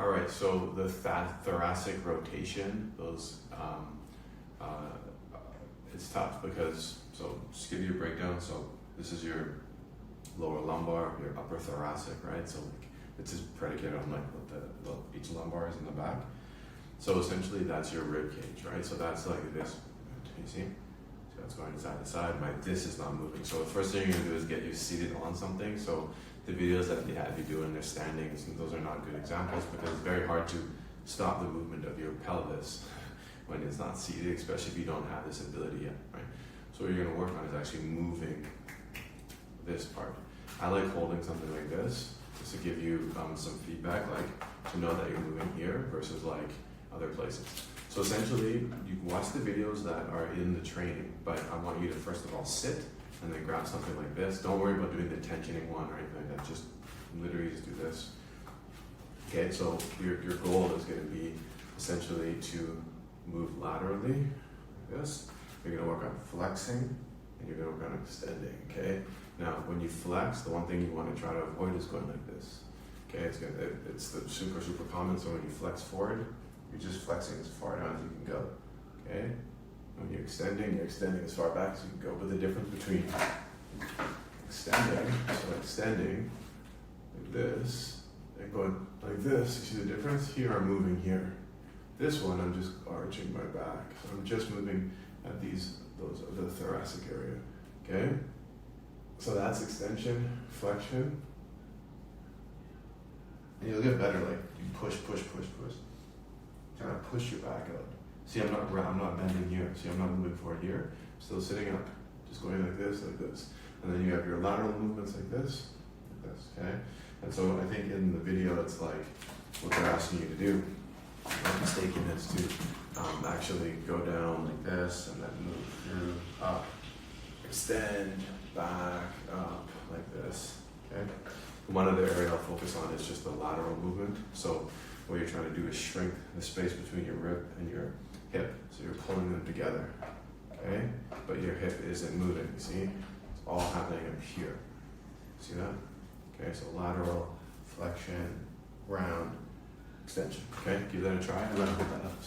All right, so the thoracic rotation, it's tough because, so just give you a breakdown. So this is your lower lumbar, your upper thoracic, right? So like it's just predicated on like what each lumbar is in the back. So essentially that's your rib cage, right? So that's like this, you see? So it's going side to side, this is not moving. So the first thing you're gonna do is get you seated on something. So the videos that they have you do in their standings, those are not good examples because it's very hard to stop the movement of your pelvis when it's not seated, especially if you don't have this ability yet, right? So what you're gonna work on is actually moving this part. I like holding something like this just to give you some feedback, like to know that you're moving here versus like other places. So essentially, you can watch the videos that are in the training, but I want you to first of all sit and then grab something like this. Don't worry about doing the tensioning one or anything like that. Just literally just do this. Okay, so your goal is going to be essentially to move laterally, like this. You're going to work on flexing and you're going to work on extending, okay? Now, when you flex, the one thing you want to try to avoid is going like this. Okay, it's the super common, so when you flex forward, you're just flexing as far down as you can go, okay? When you're extending as far back as you can go. But the difference between extending like this, and going like this, you see the difference? Here I'm moving here. This one I'm just arching my back. So I'm just moving at the thoracic area, okay? So that's extension, flexion. And you'll get better, like you push. Trying to push your back out. See, I'm not bending here. See, I'm not moving forward here. I'm still sitting up, just going like this. And then you have your lateral movements like this, okay? And so I think in the video, it's like what they're asking you to do. My mistake is to actually go down like this and then move through, up, extend, back, up, like this, okay? One other area I'll focus on is just the lateral movement. So what you're trying to do is shrink the space between your rib and your hip. So you're pulling them together, okay? But your hip isn't moving, you see? It's all happening up here. See that? Okay, so lateral, flexion, round, extension, okay? Give that a try and then hold that up.